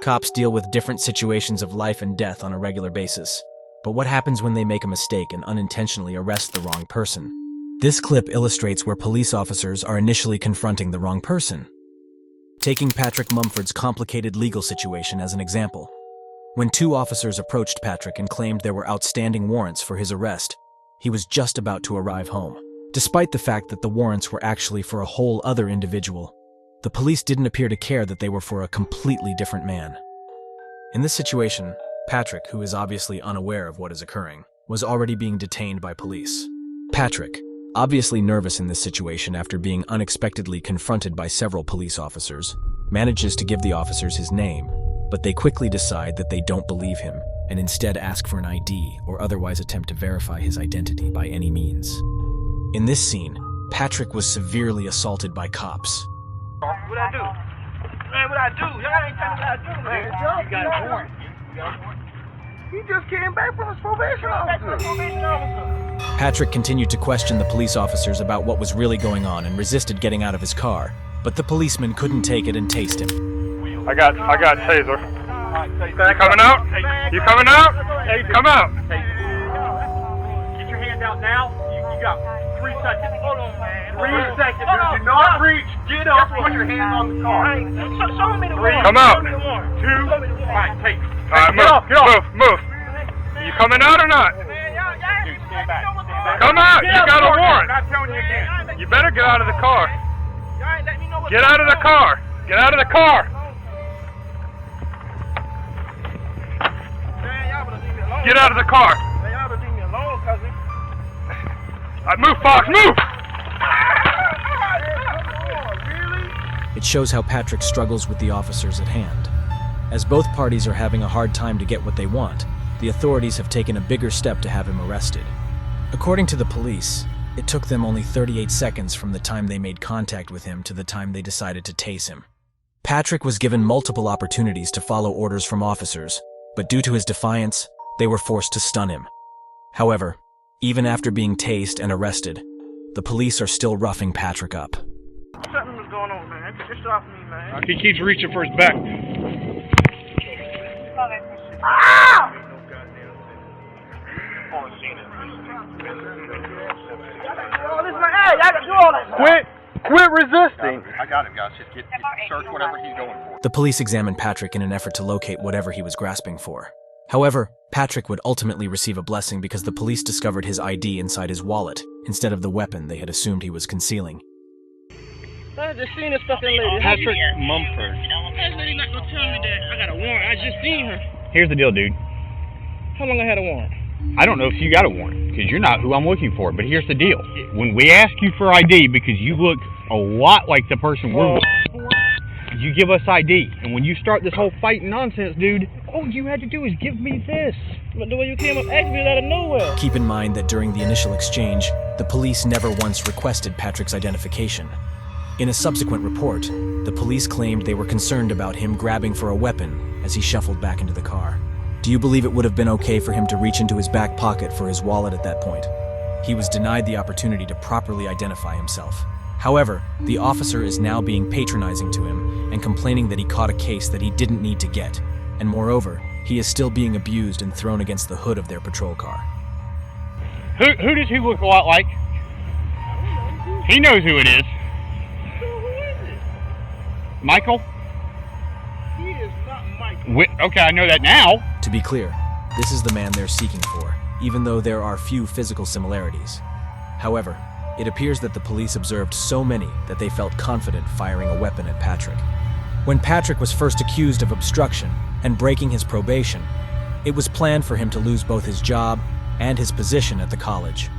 Cops deal with different situations of life and death on a regular basis. But what happens when they make a mistake and unintentionally arrest the wrong person? This clip illustrates where police officers are initially confronting the wrong person. Taking Patrick Mumford's complicated legal situation as an example. When two officers approached Patrick and claimed there were outstanding warrants for his arrest, he was just about to arrive home. Despite the fact that the warrants were actually for a whole other individual, the police didn't appear to care that they were for a completely different man. In this situation, Patrick, who is obviously unaware of what is occurring, was already being detained by police. Patrick, obviously nervous in this situation after being unexpectedly confronted by several police officers, manages to give the officers his name, but they quickly decide that they don't believe him and instead ask for an ID or otherwise attempt to verify his identity by any means. In this scene, Patrick was severely assaulted by cops. What I do? Man, what I do? Y'all ain't telling me what I do, man. You got a warrant. He just came back from his probation officer. Patrick continued to question the police officers about what was really going on and resisted getting out of his car, but the policeman couldn't take it and tased him. I got taser. You coming out? You coming out? Hey, come out. Get your hands out now. You got 3 seconds. Hold on, man. 3 seconds. Do not reach. Get up. Put your hands on the car. Show me the warrant. Come out. 2. All right, take. All right, move. You coming out or not? Dude, stand back. Come out. You got a warrant. I'm not telling you again. You better get out of the car. Y'all ain't letting me know what's Get out of the car. Get out of the car. Man, y'all better leave me alone. Get out of the car. Man, y'all better leave me alone, cousin. Move, Fox. Move. It shows how Patrick struggles with the officers at hand. As both parties are having a hard time to get what they want, the authorities have taken a bigger step to have him arrested. According to the police, it took them only 38 seconds from the time they made contact with him to the time they decided to tase him. Patrick was given multiple opportunities to follow orders from officers, but due to his defiance, they were forced to stun him. However, even after being tased and arrested, the police are still roughing Patrick up. Something was going on, man. Just off me, man. He keeps reaching for his back. Ah! Quit resisting. I got him, guys. Just search whatever he's going for. The police examined Patrick in an effort to locate whatever he was grasping for. However, Patrick would ultimately receive a blessing because the police discovered his ID inside his wallet instead of the weapon they had assumed he was concealing. I just seen this fucking lady. Patrick Mumford. This lady not gonna tell me that I got a warrant. I just seen her. Here's the deal, dude. How long I had a warrant? I don't know if you got a warrant, because you're not who I'm looking for, but here's the deal. When we ask you for ID, because you look a lot like the person we're looking for, you give us ID. And when you start this whole fighting nonsense, dude, all you had to do is give me this. But the way you came up asked me out of nowhere. Keep in mind that during the initial exchange, the police never once requested Patrick's identification. In a subsequent report, the police claimed they were concerned about him grabbing for a weapon as he shuffled back into the car. Do you believe it would have been okay for him to reach into his back pocket for his wallet at that point? He was denied the opportunity to properly identify himself. However, the officer is now being patronizing to him and complaining that he caught a case that he didn't need to get. And moreover, he is still being abused and thrown against the hood of their patrol car. Who does he look a lot like? He knows who it is. Michael? He is not Michael. Okay, I know that now. To be clear, this is the man they're seeking for, even though there are few physical similarities. However, it appears that the police observed so many that they felt confident firing a weapon at Patrick. When Patrick was first accused of obstruction and breaking his probation, it was planned for him to lose both his job and his position at the college.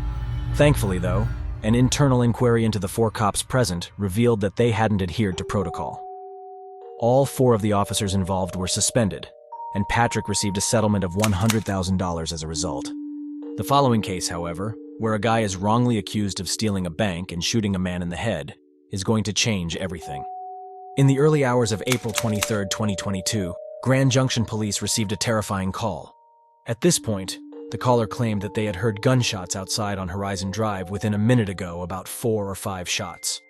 Thankfully, though, an internal inquiry into the 4 cops present revealed that they hadn't adhered to protocol. All 4 of the officers involved were suspended, and Patrick received a settlement of $100,000 as a result. The following case, however, where a guy is wrongly accused of stealing a bank and shooting a man in the head, is going to change everything. In the early hours of April 23, 2022, Grand Junction police received a terrifying call. At this point, the caller claimed that they had heard gunshots outside on Horizon Drive within a minute ago, about 4 or 5 shots.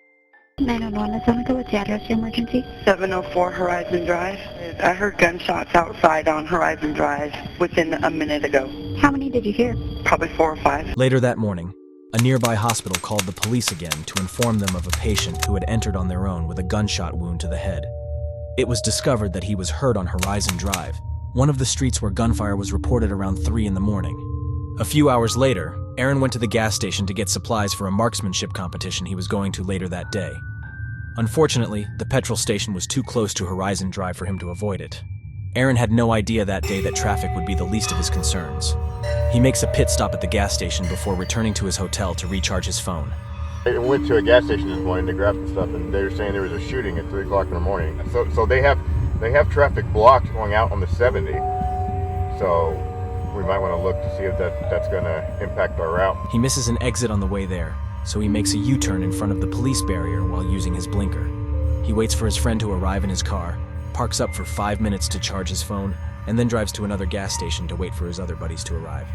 911, this is what's the address of your emergency? 704 Horizon Drive. I heard gunshots outside on Horizon Drive within a minute ago. How many did you hear? Probably 4 or 5. Later that morning, a nearby hospital called the police again to inform them of a patient who had entered on their own with a gunshot wound to the head. It was discovered that he was hurt on Horizon Drive, one of the streets where gunfire was reported around 3 in the morning. A few hours later, Aaron went to the gas station to get supplies for a marksmanship competition he was going to later that day. Unfortunately, the petrol station was too close to Horizon Drive for him to avoid it. Aaron had no idea that day that traffic would be the least of his concerns. He makes a pit stop at the gas station before returning to his hotel to recharge his phone. I went to a gas station this morning to grab some stuff, and they were saying there was a shooting at 3 o'clock in the morning. So they have traffic blocked going out on the 70. So we might want to look to see if that's going to impact our route. He misses an exit on the way there, so he makes a U-turn in front of the police barrier while using his blinker. He waits for his friend to arrive in his car, parks up for 5 minutes to charge his phone, and then drives to another gas station to wait for his other buddies to arrive.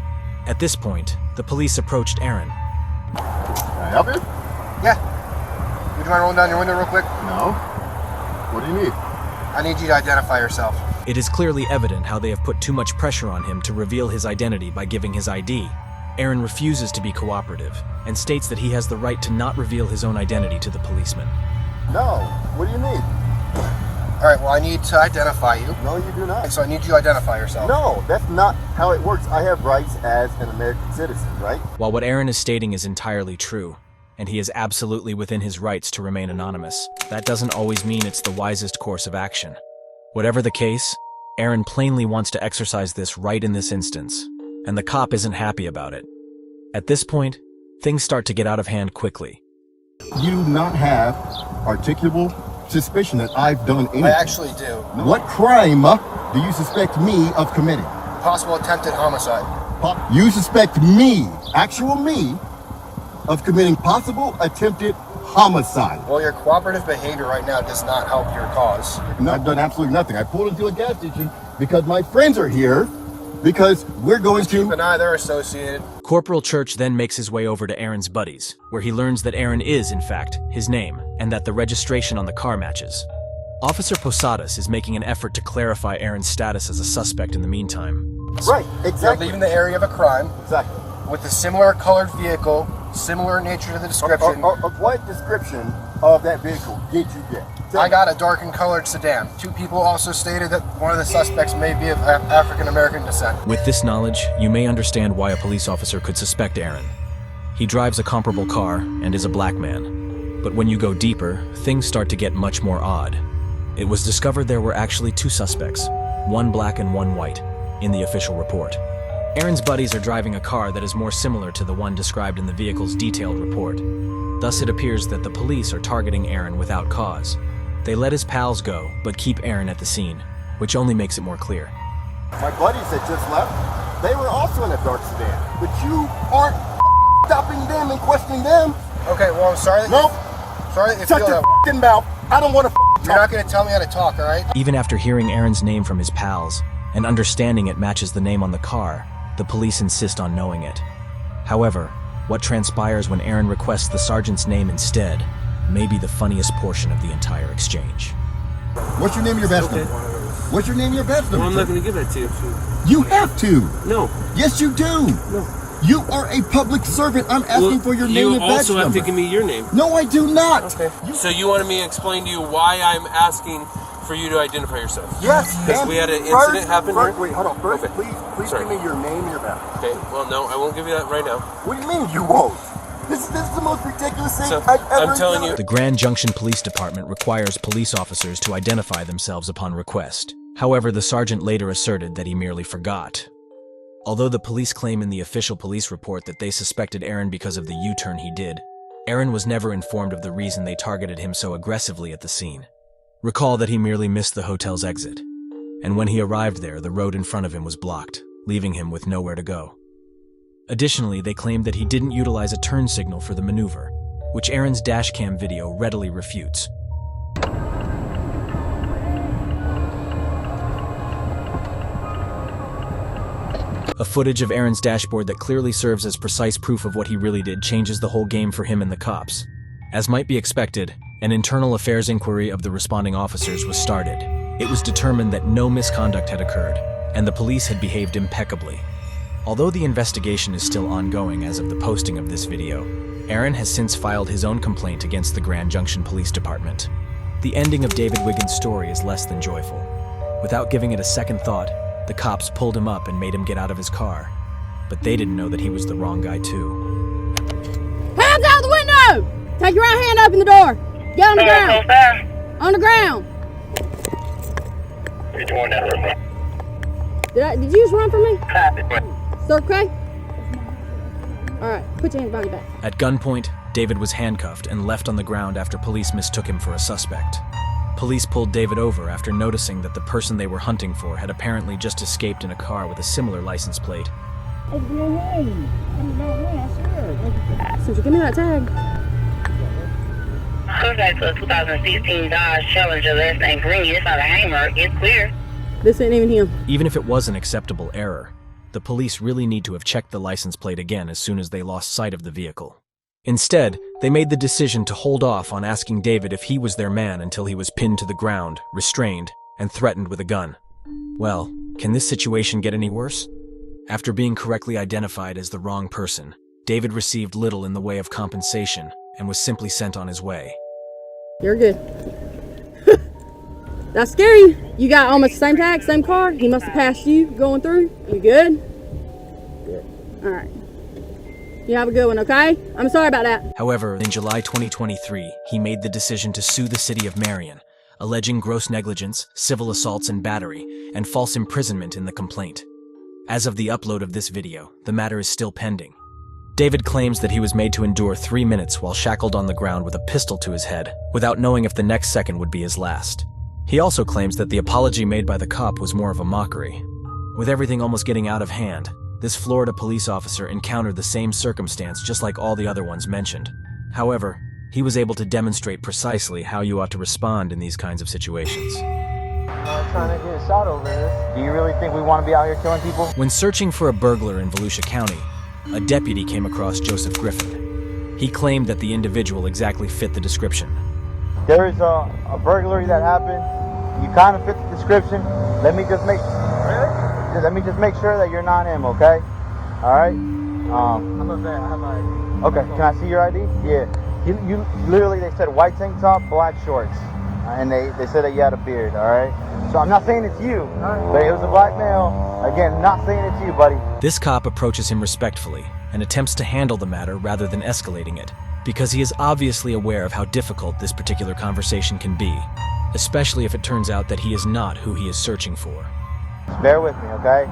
At this point, the police approached Aaron. Can I help you? Yeah. Would you mind rolling down your window real quick? No. What do you need? I need you to identify yourself. It is clearly evident how they have put too much pressure on him to reveal his identity by giving his ID. Aaron refuses to be cooperative and states that he has the right to not reveal his own identity to the policeman. No. What do you need? All right, well, I need to identify you. No, you do not. So I need you to identify yourself. No, that's not how it works. I have rights as an American citizen, right? While what Aaron is stating is entirely true, and he is absolutely within his rights to remain anonymous, that doesn't always mean it's the wisest course of action. Whatever the case, Aaron plainly wants to exercise this right in this instance, and the cop isn't happy about it. At this point, things start to get out of hand quickly. You do not have articulable suspicion that I've done anything. I actually do. What crime do you suspect me of committing? Possible attempted homicide. You suspect me, actual me, of committing possible attempted homicide. Well, your cooperative behavior right now does not help your cause. No, I've done absolutely nothing. I pulled into a gas station because my friends are here, because we're going to... Keep an eye, they're associated. Corporal Church then makes his way over to Aaron's buddies, where he learns that Aaron is, in fact, his name, and that the registration on the car matches. Officer Posadas is making an effort to clarify Aaron's status as a suspect in the meantime. Right, You're exactly. leaving the area of a crime Exactly. with a similar colored vehicle, similar in nature to the description. Of what description of that vehicle did you get? I got a dark and colored sedan. 2 people also stated that one of the suspects may be of African American descent. With this knowledge, you may understand why a police officer could suspect Aaron. He drives a comparable car and is a black man. But when you go deeper, things start to get much more odd. It was discovered there were actually 2 suspects, one black and one white, in the official report. Aaron's buddies are driving a car that is more similar to the one described in the vehicle's detailed report. Thus it appears that the police are targeting Aaron without cause. They let his pals go, but keep Aaron at the scene, which only makes it more clear. My buddies that just left, they were also in a dark sedan, but you aren't stopping them and questioning them. Okay, well, I'm sorry that Nope. Sorry that you Shut feel your that. f***ing mouth. I don't want to You're talk. not going to tell me how to talk, all right? Even after hearing Aaron's name from his pals, and understanding it matches the name on the car, the police insist on knowing it. However, what transpires when Aaron requests the sergeant's name instead may be the funniest portion of the entire exchange. What's your name and your badge number? What's your name and your badge number? Well, I'm not going to give that to you. You have to. No. Yes, you do. No. You are a public servant. I'm asking for your name and badge You also have number. to give me your name. No, I do not. Okay. So you wanted me to explain to you why I'm asking for you to identify yourself? Yes. Because we had an incident happen here? Wait, hold on. First, Okay. please Sorry. give me your name and your badge. Okay, well, no, I won't give you that right now. What do you mean you won't? This is the most ridiculous thing So, I've ever I'm telling done. you. The Grand Junction Police Department requires police officers to identify themselves upon request. However, the sergeant later asserted that he merely forgot. Although the police claim in the official police report that they suspected Aaron because of the U-turn he did, Aaron was never informed of the reason they targeted him so aggressively at the scene. Recall that he merely missed the hotel's exit, and when he arrived there, the road in front of him was blocked, leaving him with nowhere to go. Additionally, they claimed that he didn't utilize a turn signal for the maneuver, which Aaron's dashcam video readily refutes. A footage of Aaron's dashboard that clearly serves as precise proof of what he really did changes the whole game for him and the cops. As might be expected, An internal affairs inquiry of the responding officers was started. It was determined that no misconduct had occurred, and the police had behaved impeccably. Although the investigation is still ongoing as of the posting of this video, Aaron has since filed his own complaint against the Grand Junction Police Department. The ending of David Wiggins' story is less than joyful. Without giving it a second thought, the cops pulled him up and made him get out of his car. But they didn't know that he was the wrong guy too. Hands out the window! Take your right hand up in the door. Get on the ground. On the ground. Did you just run from me? Still okay? Alright, put your hands behind your back. At gunpoint, David was handcuffed and left on the ground after police mistook him for a suspect. Police pulled David over after noticing that the person they were hunting for had apparently just escaped in a car with a similar license plate. Since you give me that tag. Contact to a 2016 Dodge Challenger, last name Green. It's not a hanger. It's clear. This ain't even him. Even if it was an acceptable error, the police really need to have checked the license plate again as soon as they lost sight of the vehicle. Instead, they made the decision to hold off on asking David if he was their man until he was pinned to the ground, restrained, and threatened with a gun. Well, can this situation get any worse? After being correctly identified as the wrong person, David received little in the way of compensation and was simply sent on his way. You're good. That's scary. You got almost the same tag, same car. He must have passed you going through. You good? Good. All right. You have a good one, okay? I'm sorry about that. However, in July 2023, he made the decision to sue the city of Marion, alleging gross negligence, civil assaults and battery, and false imprisonment in the complaint. As of the upload of this video, the matter is still pending. David claims that he was made to endure 3 minutes while shackled on the ground with a pistol to his head, without knowing if the next second would be his last. He also claims that the apology made by the cop was more of a mockery. With everything almost getting out of hand, this Florida police officer encountered the same circumstance just like all the other ones mentioned. However, he was able to demonstrate precisely how you ought to respond in these kinds of situations. I'm trying to get shot over this. Do you really think we want to be out here killing people? When searching for a burglar in Volusia County, a deputy came across Joseph Griffin. He claimed that the individual exactly fit the description. There's a burglary that happened. You kind of fit the description. Let me just make sure that you're not him, okay? All right. I'm a vet. I have my ID. Okay. Can I see your ID? Yeah. You literally, they said white tank top, black shorts, and they said that you had a beard. All right. So I'm not saying it's you, but it was a black male. Again, not saying it's you, buddy. This cop approaches him respectfully and attempts to handle the matter rather than escalating it, because he is obviously aware of how difficult this particular conversation can be, especially if it turns out that he is not who he is searching for. Bear with me, okay?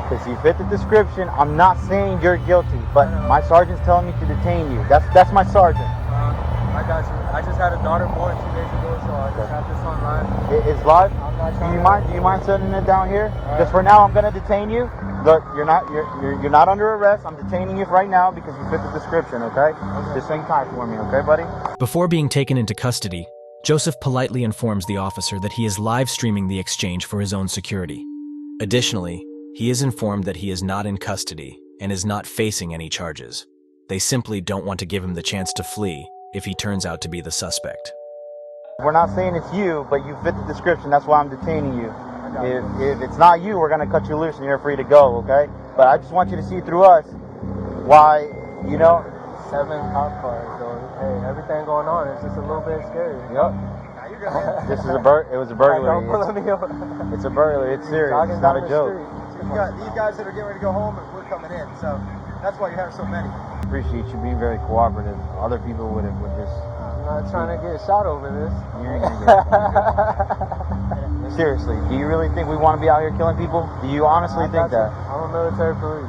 Because you fit the description. I'm not saying you're guilty, but my sergeant's telling me to detain you. That's my sergeant. I got you. I just had a daughter born 2 days ago, so I just have this online. It's live? Do you mind setting it down here? Because for now, I'm going to detain you. Look, you're not under arrest. I'm detaining you right now because you fit the description, okay? Just hang tight for me, okay, buddy? Before being taken into custody, Joseph politely informs the officer that he is live streaming the exchange for his own security. Additionally, he is informed that he is not in custody and is not facing any charges. They simply don't want to give him the chance to flee if he turns out to be the suspect. We're not saying it's you, but you fit the description. That's why I'm detaining you. If it's not you, we're going to cut you loose and you're free to go, okay? But I just want you to see through us why, 7 cop cars, so hey, everything going on is just a little bit scary. Yep. It was a burglary. It's a burglary. It's serious. It's not a joke. You got these guys that are getting ready to go home, and we're coming in. So that's why you have so many. Appreciate you being very cooperative. Other people would just. I'm not trying to get shot over this. You ain't gonna get. Seriously, do you really think we want to be out here killing people? Do you honestly think that? I'm a military police.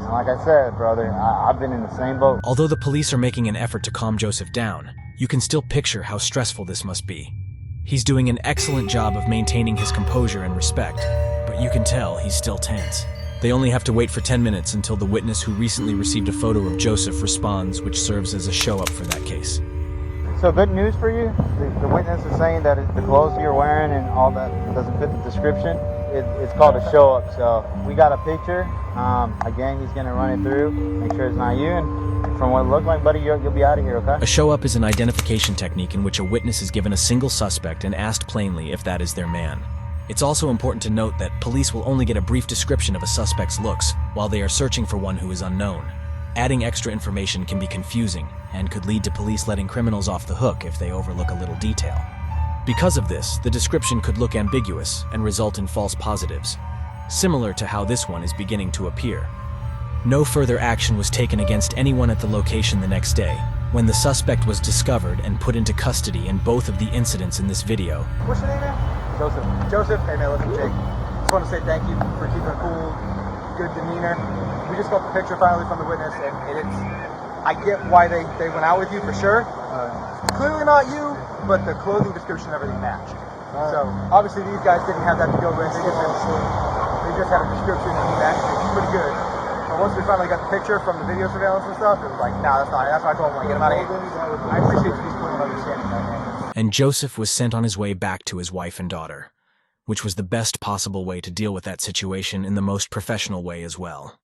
Like I said, brother, I've been in the same boat. Although the police are making an effort to calm Joseph down, you can still picture how stressful this must be. He's doing an excellent job of maintaining his composure and respect, but you can tell he's still tense. They only have to wait for 10 minutes until the witness who recently received a photo of Joseph responds, which serves as a show-up for that case. So good news for you. The witness is saying that the clothes you're wearing and all that doesn't fit the description. It's called a show-up. So we got a picture. Again, he's going to run it through, make sure it's not you, and from what it looked like, buddy, you'll be out of here, okay? A show-up is an identification technique in which a witness is given a single suspect and asked plainly if that is their man. It's also important to note that police will only get a brief description of a suspect's looks while they are searching for one who is unknown. Adding extra information can be confusing and could lead to police letting criminals off the hook if they overlook a little detail. Because of this, the description could look ambiguous and result in false positives, similar to how this one is beginning to appear. No further action was taken against anyone at the location the next day, when the suspect was discovered and put into custody in both of the incidents in this video. What's your name, man? Joseph. Joseph, hey man, listen, Jake. Just want to say thank you for keeping a cool, good demeanor. We just got the picture finally from the witness, and it's, I get why they went out with you for sure. Clearly not you, but the clothing description and everything matched. So obviously these guys didn't have that to go with. They just had a description and he matched it pretty good. But once we finally got the picture from the video surveillance and stuff, it was like, nah, that's not it. That's why I told him, like, get him out of here. I appreciate you just putting understanding that, man. And Joseph was sent on his way back to his wife and daughter, which was the best possible way to deal with that situation in the most professional way as well.